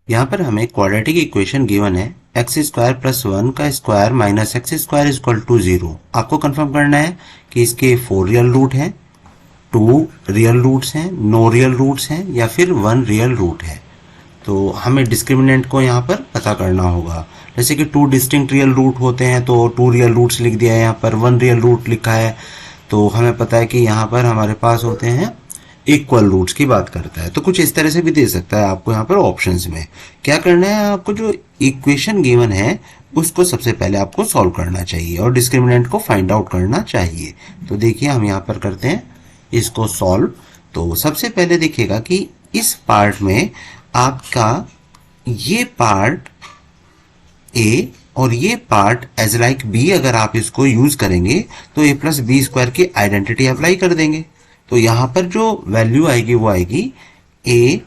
यहाँ पर हमें क्वाड्रेटिक इक्वेशन गिवन है एक्स स्क्वायर प्लस 1 का square minus X square is equal to 0। आपको कंफर्म करना है कि इसके 4 रियल रूट हैं, 2 रियल रूट्स हैं, नो रियल रूट्स हैं या फिर 1 रियल रूट है। तो हमें डिस्क्रिमिनेंट को यहाँ पर पता करना होगा। जैसे कि 2 डिस्टिंक्ट रियल रूट होते हैं तो 2 रियल रूट्स लिख दिया है, यहाँ पर 1 रियल रूट लिखा है, तो हमें पता है कि यहाँ पर हमारे पास होते हैं इक्वल रूट्स की बात करता है। तो कुछ इस तरह से भी दे सकता है आपको यहाँ पर ऑप्शंस में। क्या करना है आपको, जो इक्वेशन गिवन है उसको सबसे पहले आपको सॉल्व करना चाहिए और डिस्क्रिमिनेंट को फाइंड आउट करना चाहिए। तो देखिए हम यहाँ पर करते हैं इसको सॉल्व। तो सबसे पहले देखिएगा कि इस पार्ट में आपका ये पार्ट ए और ये पार्ट एज लाइक बी अगर आप इसको यूज करेंगे तो ए प्लस बी स्क्वायर की आइडेंटिटी अप्लाई कर देंगे। तो यहां पर जो वैल्यू आएगी वो आएगी ए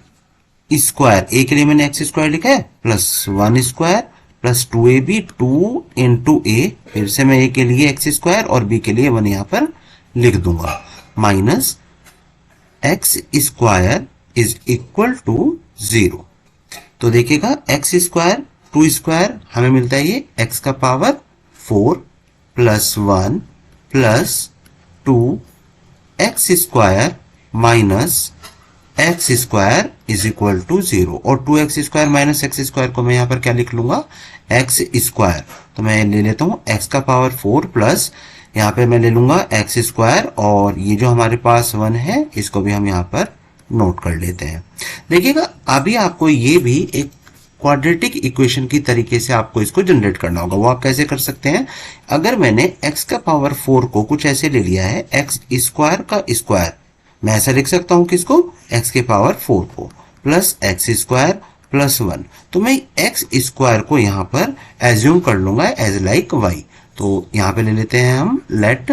स्क्वायर, ए के लिए मैंने एक्स स्क्वायर लिखा है, plus 1 square plus 2ab 2 into a, फिर से मैं ए के लिए एक्स स्क्वायर और बी के लिए 1 यहां पर लिख दूंगा, minus X square is equal to 0। तो देखिएगा एक्स स्क्वायर 2 स्क्वायर हमें मिलता है ये एक्स का power 4 plus 1 plus 2 X square minus X square is equal to 0। और 2x square minus X square को मैं यहाँ पर क्या लिख लूंगा, एक्स स्क्वायर। तो मैं ले लेता हूँ एक्स का पावर 4 प्लस यहाँ पे मैं ले लूंगा एक्स स्क्वायर, और ये जो हमारे पास 1 है इसको भी हम यहाँ पर नोट कर लेते हैं। देखिएगा अभी आपको ये भी एक क्वाड्रेटिक इक्वेशन की तरीके से आपको इसको जनरेट करना होगा। वो आप कैसे कर सकते हैं, अगर मैंने x का पावर 4 को कुछ ऐसे ले लिया है, एक्स स्क्वायर का स्क्वायर, मैं ऐसा लिख सकता हूं किसको, x के पावर 4 को, प्लस एक्स स्क्वायर प्लस 1। तो मैं एक्स स्क्वायर को यहां पर एज्यूम कर लूंगा एज लाइक y। तो यहां पे ले लेते हैं हम let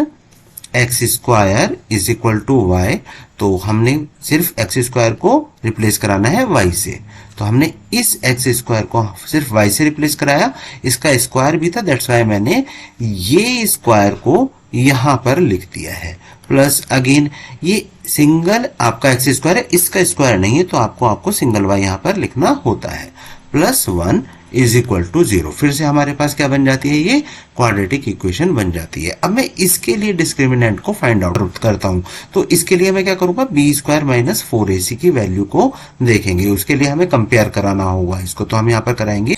X square is equal to Y. तो हमने सिर्फ एक्स स्क्वायर को रिप्लेस कराना है y से, तो हमने इस एक्स स्क्वायर को सिर्फ y से रिप्लेस कराया, इसका स्क्वायर भी था, दैट्स वाई मैंने ये स्क्वायर को यहां पर लिख दिया है, प्लस अगेन ये सिंगल आपका एक्स स्क्वायर है, इसका स्क्वायर नहीं है तो आपको सिंगल y यहां पर लिखना होता है, प्लस 1 इज इक्वल टू 0। फिर से हमारे पास क्या बन जाती है, ये क्वाड्रेटिक इक्वेशन बन जाती है। अब मैं इसके लिए डिस्क्रिमिनेंट को फाइंड आउट करता हूं, तो इसके लिए मैं क्या करूंगा, बी स्क्वायर माइनस 4ac की वैल्यू को देखेंगे। उसके लिए हमें कंपेयर कराना होगा इसको, तो हम यहां पर कराएंगे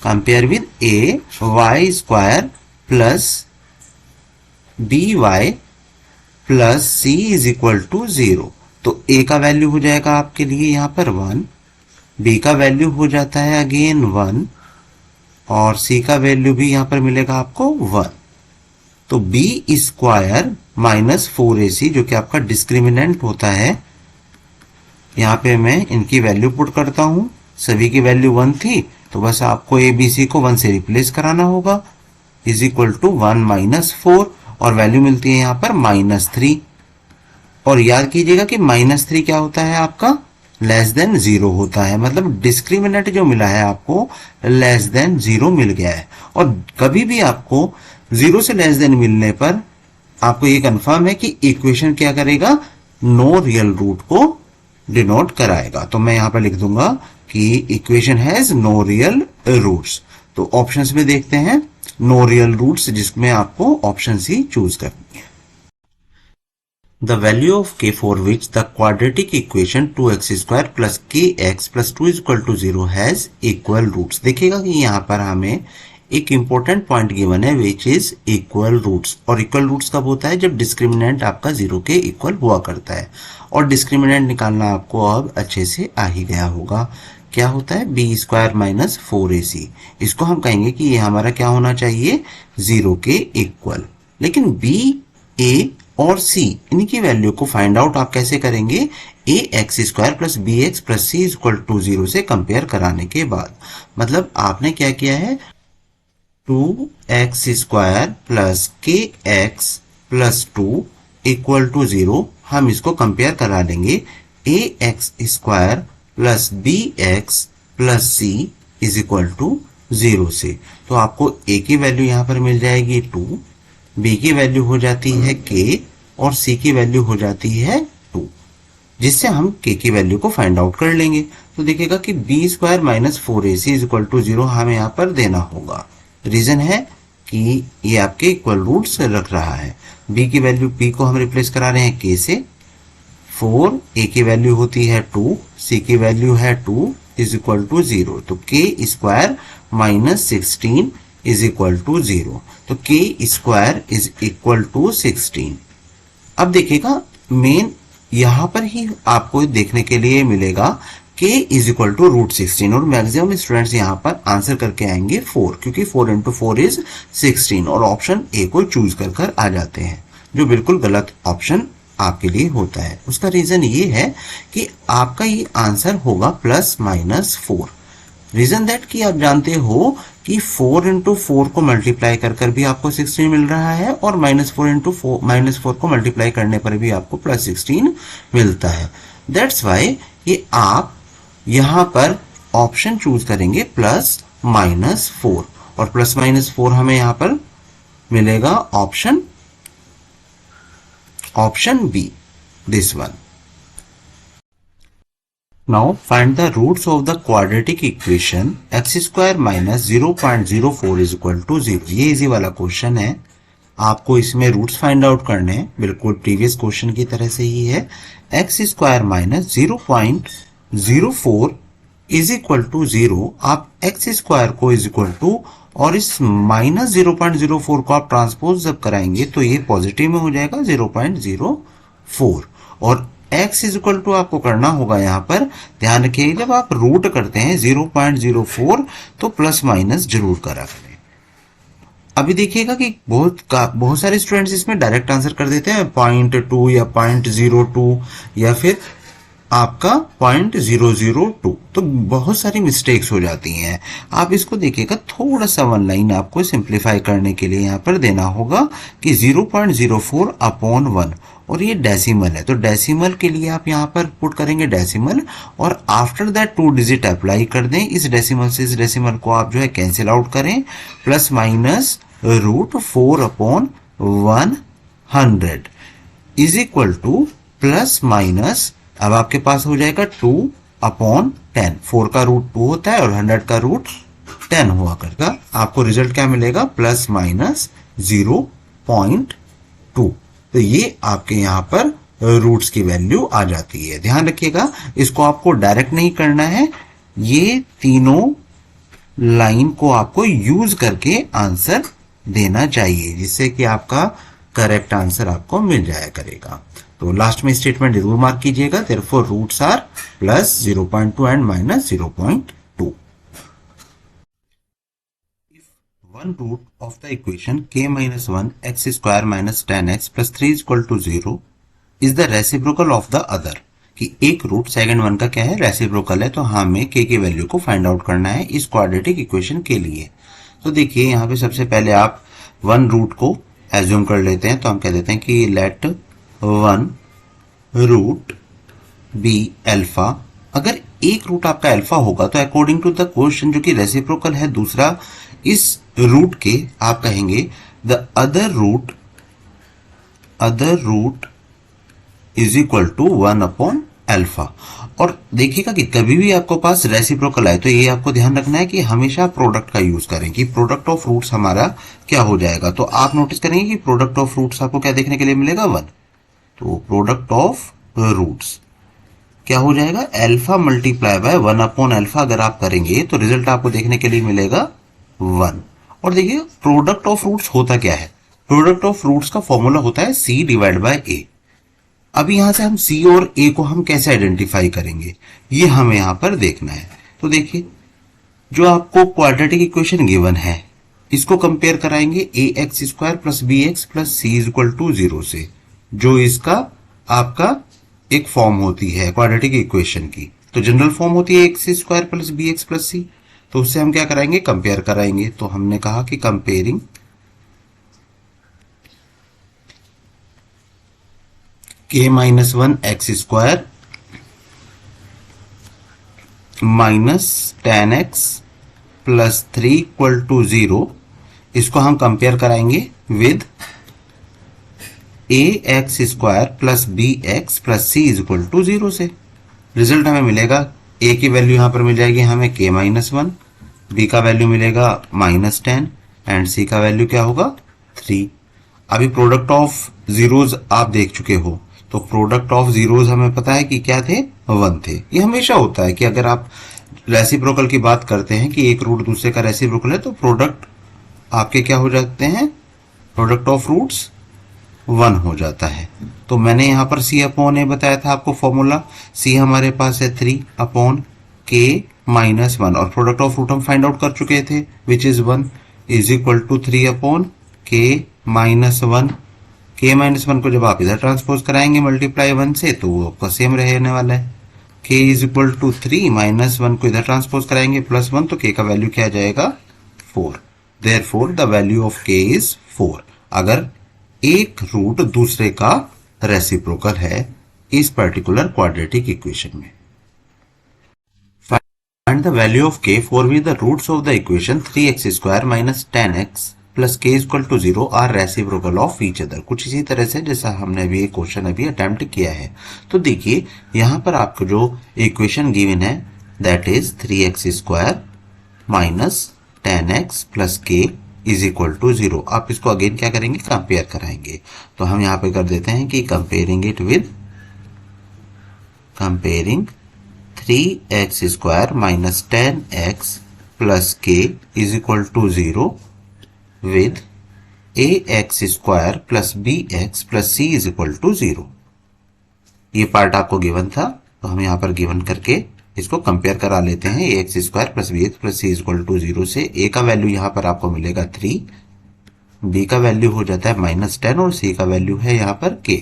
compare with A Y square plus B Y plus C is equal to 0। तो ए का वैल्यू हो जाएगा आपके लिए यहां पर 1, बी का वैल्यू हो जाता है अगेन 1 और सी का वैल्यू भी यहां पर मिलेगा आपको 1। तो बी स्क्वायर माइनस 4ac जो कि आपका डिस्क्रिमिनेंट होता है, यहां पे मैं इनकी वैल्यू पुट करता हूं, सभी की वैल्यू 1 थी तो बस आपको ए बी सी को 1 से रिप्लेस कराना होगा, इज इक्वल टू 1 माइनस 4 और वैल्यू मिलती है यहां पर -3। और याद कीजिएगा कि -3 क्या होता है आपका, लेस देन 0 होता है, मतलब डिस्क्रिमिनेंट जो मिला है आपको लेस देन 0 मिल गया है। और कभी भी आपको 0 से लेस देन मिलने पर आपको ये कंफर्म है कि इक्वेशन क्या करेगा, नो रियल रूट को डिनोट कराएगा। तो मैं यहां पर लिख दूंगा कि equation has no real roots. तो ऑप्शंस में देखते हैं नो रियल रूट्स, जिसमें आपको ऑप्शन सी चूज करनी है। The value of k for which the quadratic equation 2x square plus kx plus 2 is equal to 0 has equal roots। देखिएगा कि यहाँ पर हमें एक इंपॉर्टेंट पॉइंट गिवन है विच इज इक्वल रूट्स। और इक्वल रूट्स कब होता है, जब डिस्क्रिमिनेंट आपका 0 के इक्वल हुआ करता है। और डिस्क्रिमिनेंट निकालना आपको अब अच्छे से आ ही गया होगा। क्या होता है, बी स्क्वायर माइनस 4ac, इसको हम कहेंगे कि ये हमारा क्या होना चाहिए, 0 के इक्वल। लेकिन बी, ए और सी, इनकी वैल्यू को फाइंड आउट आप कैसे करेंगे, a x square plus b x plus c equal to 0 से कंपेयर कराने के बाद। मतलब आपने क्या किया है, 2x square plus k x plus 2 equal to 0, हम इसको कंपेयर करा लेंगे a x square plus b x plus C is equal to 0 से। तो आपको ए की वैल्यू यहां पर मिल जाएगी 2, बी की वैल्यू हो जाती है k और c की वैल्यू हो जाती है 2, जिससे हम k की वैल्यू को फाइंड आउट कर लेंगे। तो देखिएगा कि B square minus 4ac is equal to 0 हमें यहाँ पर देना होगा। रीजन है कि ये आपके इक्वल रूट्स रख रहा है। b की वैल्यू, p को हम रिप्लेस करा रहे हैं k से। 4, a की वैल्यू होती है 2, c की वैल्यू है 2 इज इक्वल टू 0। तो k square minus 16 is equal to 0। तो k square is equal to 16। अब देखिएगा मेन यहां पर ही आपको देखने के लिए मिलेगा k is equal to root 16 और मैक्सिमम स्टूडेंट्स यहां पर आंसर करके आएंगे 4, क्योंकि 4 इंटू 4 इज 16 और ऑप्शन ए को चूज कर आ जाते हैं, जो बिल्कुल गलत ऑप्शन आपके लिए होता है। उसका रीजन ये है कि आपका ये आंसर होगा प्लस माइनस 4। रीजन दैट कि आप जानते हो कि 4 इंटू 4 को मल्टीप्लाई कर भी आपको 16 मिल रहा है और माइनस 4 इंटू माइनस 4 को मल्टीप्लाई करने पर भी आपको प्लस 16 मिलता है। दैट्स वाई ये आप यहां पर ऑप्शन चूज करेंगे प्लस माइनस 4 और प्लस माइनस 4 हमें यहां पर मिलेगा option B, this one. Now find the roots of the quadratic equation x square minus 0.04 is equal to 0। ये इजी वाला क्वेश्चन है, आपको इसमें रूट्स फाइंड आउट करने हैं, बिल्कुल प्रीवियस क्वेश्चन की तरह से ही है। x square minus 0.04 is equal to 0। आप x स्क्वायर को इज इक्वल टू और इस माइनस 0.04 को आप ट्रांसपोज जब कराएंगे तो ये पॉजिटिव में हो जाएगा 0.04 और x इज इक्वल टू आपको करना होगा यहाँ पर, ध्यान रखिए जब आप रूट करते हैं 0.04 तो प्लस माइनस जरूर करा करें। अभी देखिएगा कि बहुत सारे स्टूडेंट्स इसमें डायरेक्ट आंसर कर देते हैं 0.2 या 0.02 या फिर आपका 0.002, तो बहुत सारी मिस्टेक्स हो जाती हैं। आप इसको देखिएगा थोड़ा सा वन लाइन आपको सिंप्लीफाई करने के लिए यहाँ पर देना होगा कि 0.04 अपॉन 1 और ये डेसिमल है, तो डेसिमल के लिए आप यहाँ पर पुट करेंगे डेसिमल और आफ्टर दैट 2 डिजिट अप्लाई कर दें। इस डेसिमल से इस डेसिमल को आप जो है कैंसिल आउट करें, plus minus root 4 upon 100 is equal to plus minus, अब आपके पास हो जाएगा 2 अपॉन 10। 4 का रूट 2 होता है और 100 का रूट 10 हुआ करता। आपको रिजल्ट क्या मिलेगा, प्लस माइनस 0.2। तो ये आपके यहाँ पर रूट्स की वैल्यू आ जाती है। ध्यान रखिएगा इसको आपको डायरेक्ट नहीं करना है, ये तीनों लाइन को आपको यूज करके आंसर देना चाहिए, जिससे कि आपका करेक्ट आंसर आपको मिल जाया करेगा। तो लास्ट में स्टेटमेंट जरूर मार्क कीजिएगा, therefore roots are plus 0.2 and minus 0.2। One root of the equation k minus 1 x square minus 10x plus 3 is equal to 0 is the reciprocal of the other। कि एक root second one का क्या है, reciprocal है, तो हमें k की value को फाइंड आउट करना है इस क्वाड्रेटिक इक्वेशन के लिए। तो देखिए यहाँ पे सबसे पहले आप वन रूट को एज्यूम कर लेते हैं, तो हम कह देते हैं कि let one root be alpha. अगर एक रूट आपका अल्फा होगा तो अकॉर्डिंग टू द क्वेश्चन जो कि रेसिप्रोकल है दूसरा, इस रूट के आप कहेंगे the other root is equal to 1 upon alpha. और देखिएगा कि कभी भी आपको पास रेसिप्रोकल आए तो ये आपको ध्यान रखना है कि हमेशा प्रोडक्ट का यूज करें, कि प्रोडक्ट ऑफ रूट्स हमारा क्या हो जाएगा। तो आप नोटिस करेंगे कि प्रोडक्ट ऑफ रूट्स आपको क्या देखने के लिए मिलेगा, 1। तो प्रोडक्ट ऑफ रूट्स क्या हो जाएगा, alpha multiply by 1 upon alpha अगर आप करेंगे तो रिजल्ट आपको देखने के लिए मिलेगा 1। और देखिए प्रोडक्ट ऑफ रूट्स होता क्या है, प्रोडक्ट ऑफ रूट्स का फॉर्मूला होता है c डिवाइड बाय a। अब यहां से हम c और a को हम कैसे आइडेंटिफाई करेंगे, ये हमें यहां पर देखना है। तो देखिए जो आपको क्वाड्रेटिक इक्वेशन गिवन है इसको कंपेयर कराएंगे ax square plus bx plus c is equal to 0 से, जो इसका आपका एक फॉर्म होती है क्वाड्रेटिक इक्वेशन की। तो जनरल फॉर्म होती है x square plus bx plus c, तो उससे हम क्या कराएंगे, कंपेयर कराएंगे। तो हमने कहा कि comparing k minus 1 X square minus 10x plus 3 equal to 0, इसको हम कंपेयर कराएंगे with ax square plus bx plus c is equal to 0 से। रिजल्ट हमें मिलेगा ए की वैल्यू यहां पर मिल जाएगी हमें k-1, बी का वैल्यू मिलेगा -10 एंड सी का वैल्यू क्या होगा 3। अभी प्रोडक्ट ऑफ जीरोज आप देख चुके हो, तो प्रोडक्ट ऑफ जीरोज हमें पता है कि क्या थे 1 थे। ये हमेशा होता है कि अगर आप रेसिप्रोकल की बात करते हैं कि एक रूट दूसरे का रेसिप्रोकल है तो प्रोडक्ट आपके क्या हो जाते हैं, प्रोडक्ट ऑफ रूट्स 1 हो जाता है। तो मैंने यहां पर c अपॉन ए बताया था आपको फॉर्मूला, c हमारे पास है 3 अपॉन k-1 और प्रोडक्ट ऑफ रूट हम फाइंड आउट कर चुके थे which is 1 is equal to 3 upon k-1। k-1 को जब आप इधर ट्रांसपोज कराएंगे मल्टीप्लाई 1 से तो वो आपका सेम रहने वाला है। k इज इक्वल टू 3 -1 को इधर ट्रांसपोज कराएंगे +1 तो k का वैल्यू क्या आ जाएगा 4। Therefore the value of k is 4 अगर एक रूट दूसरे का रेसिप्रोकल है इस पर्टिकुलर क्वाड्रेटिक इक्वेशन में। Find the value of k for which the roots of the equation 3x² - 10x plus k equal to 0 are reciprocal of each other. कुछ इसी तरह से जैसा हमने अभी एक क्वेश्चन अभी अटेम्प्ट किया है। तो देखिए यहां पर आपको जो इक्वेशन गिवन है that is 3x² - 10x plus k is equal to 0। आप इसको अगेन क्या करेंगे, कंपेयर कराएंगे। तो हम यहां पे कर देते हैं कि comparing 3x² - 10x plus k is equal to 0 with ax² plus bx plus c is equal to 0। ये पार्ट आपको गिवन था तो हम यहां पर गिवन करके इसको कंपेयर करा लेते हैं। ax² plus bx plus c is equal to 0 से a का वैल्यू यहां पर आपको मिलेगा 3, b का वैल्यू हो जाता है -10 और c का वैल्यू है यहां पर k।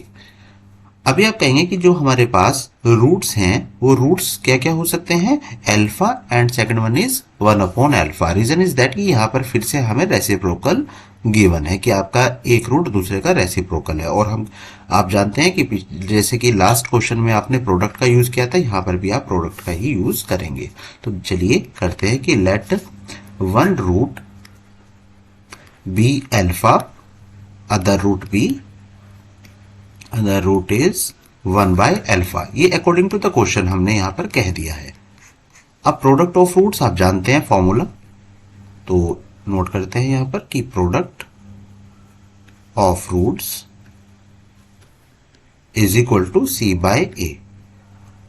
अभी आप कहेंगे कि जो हमारे पास रूट्स हैं वो रूट्स क्या क्या हो सकते हैं, alpha and second one is 1 upon alpha. Reason is that कि यहाँ पर फिर से हमें रेसिप्रोकल गिवन है कि आपका एक रूट दूसरे का रेसिप्रोकल है। और हम आप जानते हैं कि जैसे कि लास्ट क्वेश्चन में आपने प्रोडक्ट का यूज किया था, यहाँ पर भी आप प्रोडक्ट का ही यूज करेंगे। तो चलिए करते हैं कि let one root be alpha other root be the root is 1 by alpha। ये अकॉर्डिंग टू द क्वेश्चन हमने यहां पर कह दिया है। अब प्रोडक्ट ऑफ रूट्स आप जानते हैं फॉर्मूला, तो नोट करते हैं यहां पर कि product of roots is equal to c by a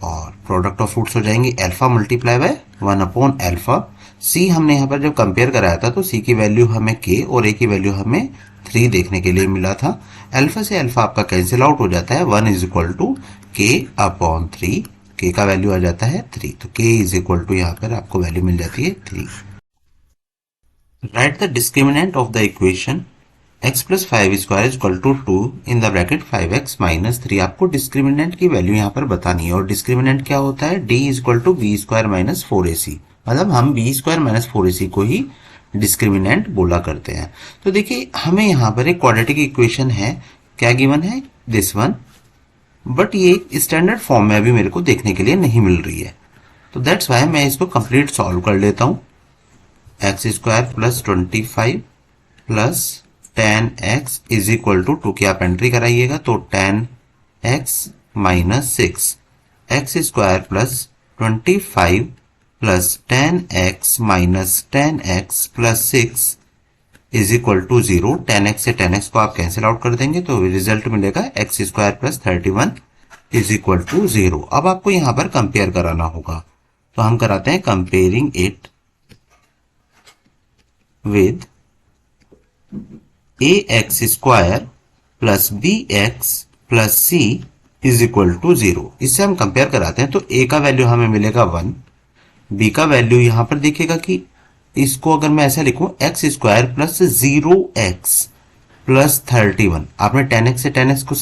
और प्रोडक्ट ऑफ रूट्स हो जाएंगे alpha multiply by 1 upon alpha. c हमने यहां पर जब कंपेयर कराया था तो c की वैल्यू हमें k और a की वैल्यू हमें 3 देखने के लिए मिला था। अल्फा से अल्फा आपका कैंसिल आउट हो जाता है, 1 is equal to k upon 3, k का वैल्यू आ जाता है 3, तो k इज इक्वल टू यहाँ पर आपको वैल्यू मिल जाती है 3। Right the discriminant of the equation x plus 5² is equal to 2 in the bracket 5x minus 3। आपको डिस्क्रिमिनेंट की वैल्यू यहाँ पर बतानी है और डिस्क्रिमिनेंट क्या होता है, d is equal to b² minus 4ac, मतलब हम b² माइनस 4ac को ही डिस्क्रिमिनेंट बोला करते हैं। तो देखिए हमें यहां पर एक क्वाड्रेटिक इक्वेशन है, क्या गिवन है दिस वन, बट ये स्टैंडर्ड फॉर्म में अभी मेरे को देखने के लिए नहीं मिल रही है। तो दैट्स वाई मैं इसको कंप्लीट सॉल्व कर लेता हूं। x² plus 25 plus 10x is equal to 2 की आप एंट्री कराइएगा तो 10x minus 6, x² plus 25 plus 10x minus 10x plus 6 is equal to 0। 10x से 10x को आप कैंसिल आउट कर देंगे तो रिजल्ट मिलेगा x² plus 31 is equal to 0। अब आपको यहां पर कंपेयर कराना होगा, तो हम कराते हैं comparing it with ax² plus bx plus c is equal to 0। इससे हम कंपेयर कराते हैं तो a का वैल्यू हमें मिलेगा 1, b का वैल्यू यहां पर देखिएगा कि इसको अगर मैं ऐसा लिखूं x² प्लस 0x प्लस 31, आपने 10x से 10x को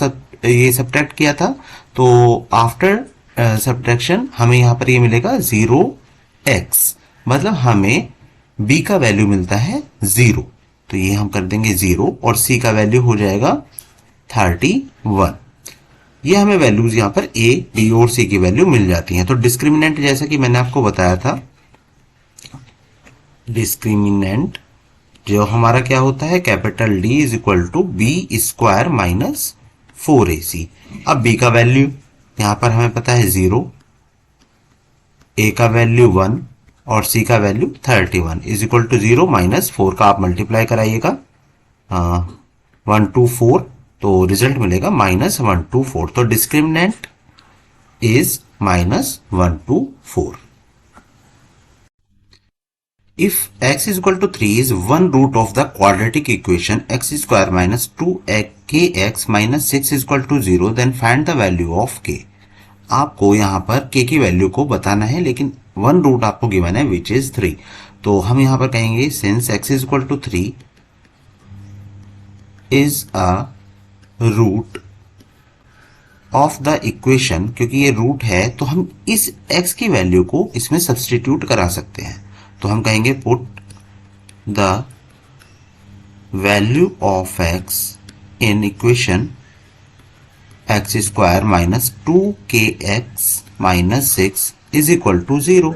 ये सब्ट्रैक्ट किया था तो आफ्टर सब्ट्रैक्शन हमें यहां पर ये मिलेगा 0x, मतलब हमें b का वैल्यू मिलता है 0, तो ये हम कर देंगे 0 और c का वैल्यू हो जाएगा 31। ये हमें वैल्यूज यहां पर a, b और c की वैल्यू मिल जाती हैं। तो डिस्क्रिमिनेंट जैसा कि मैंने आपको बताया था, डिस्क्रिमिनेंट जो हमारा क्या होता है capital D is equal to b² minus 4ac। अब b का वैल्यू यहां पर हमें पता है 0, ए का वैल्यू 1 और सी का value 31 is equal to 0 minus 4 का आप मल्टीप्लाई कराइएगा 124, तो रिजल्ट मिलेगा -124। तो discriminant is -124। If x is equal to 3 is one root of the quadratic equation x square minus 2kx minus 6 is equal to 0, then find the value of k। आपको यहाँ पर k की value को बताना है, लेकिन वन रूट आपको given है विच इज 3। तो हम यहाँ पर कहेंगे since x is equal to 3 is a root of the equation, क्योंकि ये रूट है तो हम इस x की वैल्यू को इसमें सब्सटीट्यूट करा सकते हैं। तो हम कहेंगे put the value of x in equation x square minus 2kx minus 6 is equal to 0।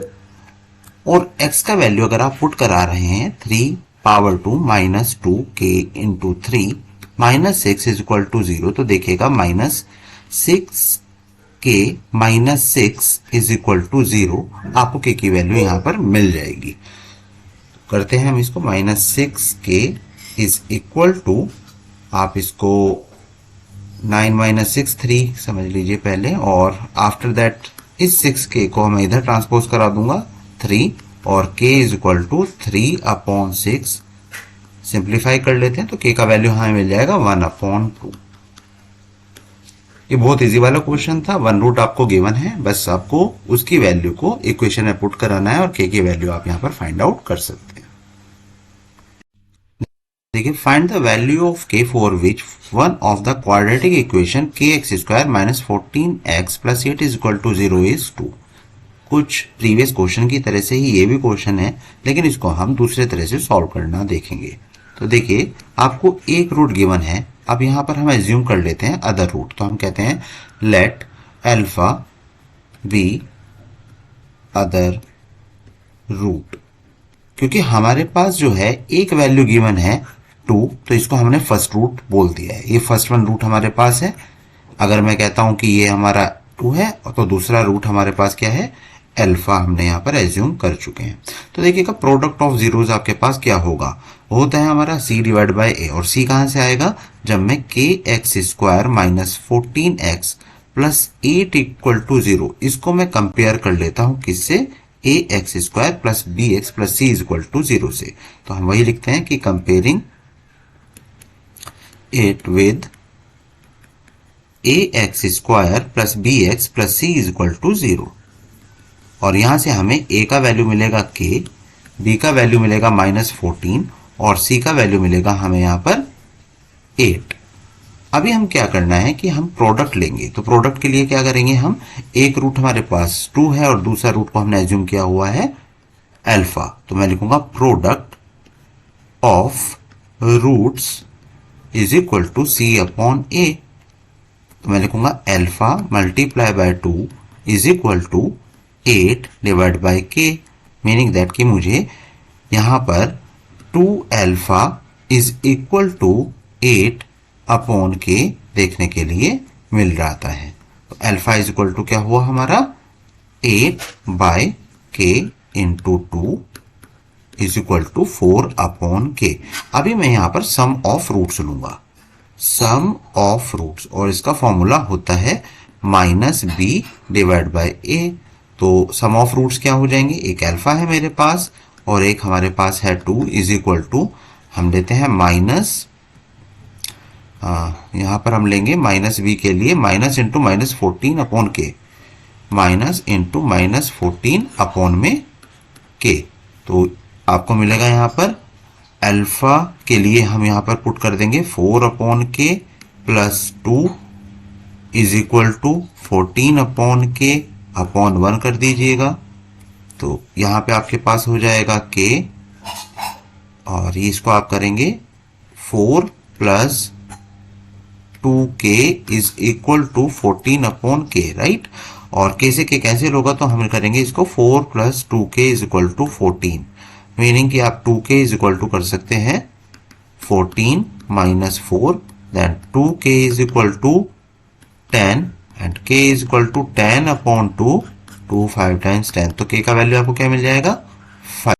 और x का वैल्यू अगर आप पुट करा रहे हैं 3 power 2 minus 2k into 3 minus 6 is equal to 0, तो देखिएगा -6k minus 6 is equal to 0। आपको k की वैल्यू यहां पर मिल जाएगी। करते हैं हम इसको, -6k इज इक्वल टू, आप इसको 9 माइनस 6 3 समझ लीजिए पहले, और आफ्टर दैट इस 6k को मैं इधर ट्रांसपोज करा दूंगा 3, और k is equal to 3/6। Simplify कर लेते हैं तो k का वैल्यू हमें मिल जाएगा 1/2। ये बहुत इजी वाला क्वेश्चन था, वन रूट आपको गिवन है, बस आपको उसकी वैल्यू को इक्वेशन में पुट कराना है और k की वैल्यू आप यहां पर फाइंड आउट कर सकते हैं। देखिए, find the value of k for which one of the quadratic equation kx square minus 14x plus 8 is equal to 0 is 2। कुछ प्रीवियस क्वेश्चन की तरह से ही ये भी क्वेश्चन है, लेकिन इसको हम दूसरे तरह से सॉल्व करना देखेंगे। तो देखिए, आपको एक रूट गिवन है, अब यहां पर हम एज्यूम कर लेते हैं अदर रूट। तो हम कहते हैं let alpha be other root, क्योंकि हमारे पास जो है एक वैल्यू गिवन है 2, तो इसको हमने फर्स्ट रूट बोल दिया है। ये फर्स्ट वन रूट हमारे पास है। अगर मैं कहता हूं कि ये हमारा 2 है, तो दूसरा रूट हमारे पास क्या है, अल्फा हमने यहाँ पर एज्यूम कर चुके हैं। तो देखिएगा, प्रोडक्ट ऑफ जीरोज आपके पास क्या होगा, होता है हमारा c डिवाइड बाय a, और c कहां से आएगा, जब मैं kx square minus 14x plus 8 equal to 0, इसको मैं कंपेयर कर लेता हूं किससे, ax square plus bx plus c is equal to 0 से। तो हम वही लिखते हैं कि comparing it with ax square plus bx plus c is equal to 0। और यहां से हमें a का वैल्यू मिलेगा k, b का वैल्यू मिलेगा -14 और c का वैल्यू मिलेगा हमें यहां पर 8। अभी हम क्या करना है कि हम प्रोडक्ट लेंगे। तो प्रोडक्ट के लिए क्या करेंगे, हम एक रूट हमारे पास 2 है और दूसरा रूट को हमने एज्यूम किया हुआ है अल्फा। तो मैं लिखूंगा product of roots is equal to c upon a। तो मैं लिखूंगा alpha multiply by 2 is equal to 8 divide by k, meaning that कि मुझे यहां पर 2 alpha is equal to 8 upon k देखने के लिए मिल जाता है। तो अल्फा इज इक्वल टू क्या हुआ हमारा, 8 by k into 2 is equal to 4 upon k। अभी मैं यहां पर सम ऑफ रूट्स लूंगा, सम ऑफ रूट्स, और इसका फॉर्मूला होता है -b डिवाइड बाय a। तो सम ऑफ रूट्स क्या हो जाएंगे, एक अल्फा है मेरे पास और एक हमारे पास है 2 इज इक्वल टू, हम लेते हैं माइनस, यहां पर हम लेंगे -b के लिए minus into -14 upon k, minus into -14 upon में k। तो आपको मिलेगा यहां पर अल्फा के लिए हम यहां पर पुट कर देंगे 4 upon k plus 2 is equal to 14 upon k upon 1 कर दीजिएगा। तो यहां पे आपके पास हो जाएगा k, और इसको आप करेंगे 4 plus 2k is equal to 14 upon k, right. और k से k कैंसिल होगा तो हम करेंगे इसको 4 plus 2k is equal to 14, meaning कि आप 2k इज इक्वल टू कर सकते हैं 14 minus 4, then 2k is equal to 10 and k is equal to 10 upon 2 2 5 times 10, तो k का वैल्यू आपको क्या मिल जाएगा 5।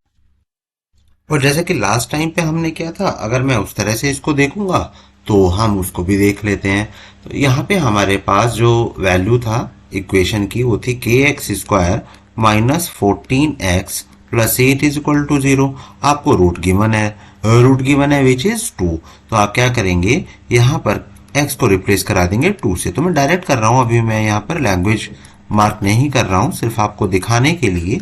और जैसे कि लास्ट टाइम पे हमने किया था, अगर मैं उस तरह से इसको देखूंगा तो हम उसको भी देख लेते हैं। तो यहाँ पे हमारे पास जो वैल्यू था इक्वेशन की वो थी के x square minus 14x plus 8 is equal to 0। आपको रूट गिवन है विच इज 2। तो आप क्या करेंगे, यहाँ पर x को रिप्लेस करा देंगे 2 से। तो मैं डायरेक्ट कर रहा हूँ, अभी मैं यहाँ पर लैंग्वेज मार्क नहीं कर रहा हूँ, सिर्फ आपको दिखाने के लिए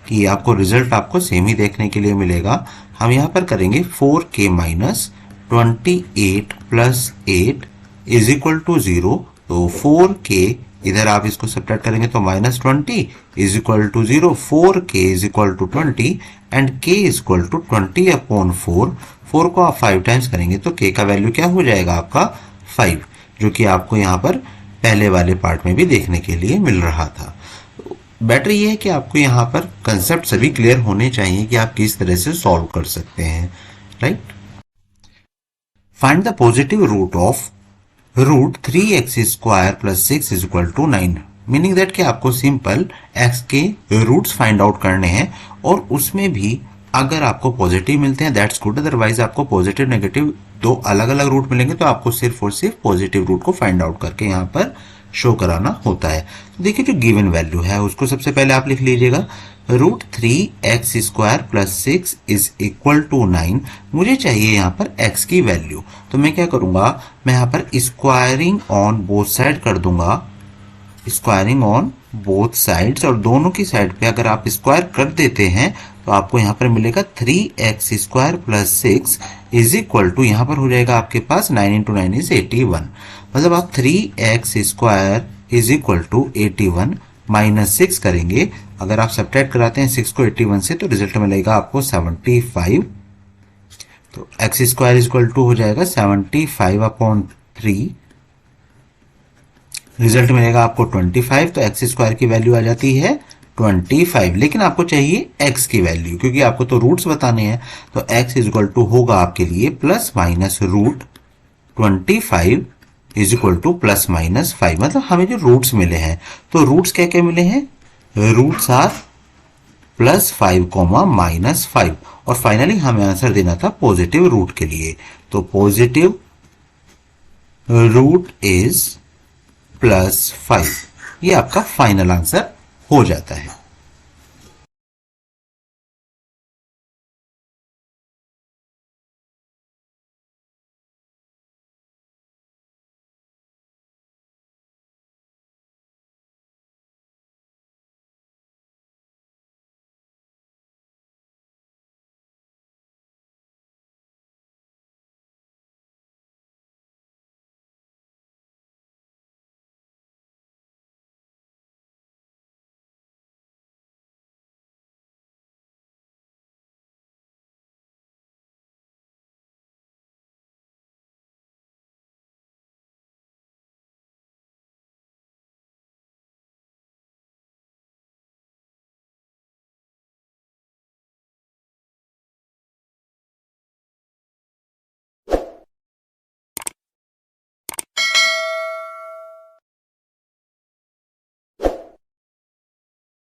कि आपको रिजल्ट आपको सेम ही देखने के लिए मिलेगा। हम यहाँ पर करेंगे 4k minus 28 plus 8 is equal to 0। तो 4k इधर आप इसको सब्ट्रैक्ट करेंगे तो minus 20 is equal to 0। 4k is equal to 20 and k is equal to 20 upon 4। 4 को आप 5 टाइम्स करेंगे तो k का वैल्यू क्या हो जाएगा आपका 5, जो कि आपको यहाँ पर पहले वाले पार्ट में भी देखने के लिए मिल रहा था। बेटर ये है कि आपको यहाँ पर कंसेप्ट सभी क्लियर होने चाहिए कि आप किस तरह से सॉल्व कर सकते हैं, right. Find the positive root of root 3x square plus 6 is equal to 9। Meaning that कि आपको सिंपल x के रूट्स फाइंड आउट करने हैं, और उसमें भी अगर आपको पॉजिटिव मिलते हैं दैट्स गुड, अदरवाइज आपको पॉजिटिव नेगेटिव दो अलग अलग रूट मिलेंगे तो आपको सिर्फ और सिर्फ पॉजिटिव रूट को फाइंड आउट करके यहाँ पर शो कराना होता है। तो देखिए जो गिवन वैल्यू है उसको सबसे पहले आप लिख लीजिएगा, root 3x square plus 6 is equal to 9। मुझे चाहिए यहाँ पर x की वैल्यू, तो मैं क्या करूंगा, मैं यहाँ पर स्क्वायरिंग ऑन बोथ साइड कर दूंगा, स्क्वायरिंग ऑन बोथ साइड्स, और दोनों की साइड पे अगर आप स्क्वायर कर देते हैं तो आपको यहाँ पर मिलेगा 3x square plus 6 is equal to, यहाँ पर हो जाएगा आपके पास 9 इंटू 9 इज 81। मतलब आप 3x square is equal to 81 minus 6 करेंगे। अगर आप सब्ट्रैक्ट कराते हैं 6 को 81 से तो रिजल्ट मिलेगा आपको 75। तो x square is equal to हो जाएगा 75 अपॉन 3, रिजल्ट मिलेगा आपको 25। तो एक्स स्क्वायर की वैल्यू आ जाती है 25, लेकिन आपको चाहिए x की वैल्यू, क्योंकि आपको तो रूट्स बताने हैं। तो x इज इक्वल टू होगा आपके लिए plus minus root 25 is equal to plus minus 5। मतलब हमें जो रूट्स मिले हैं, तो रूट्स क्या क्या मिले हैं, roots are plus 5 comma minus 5, और फाइनली हमें आंसर देना था पॉजिटिव रूट के लिए। तो पॉजिटिव रूट इज +5, ये आपका फाइनल आंसर हो जाता है।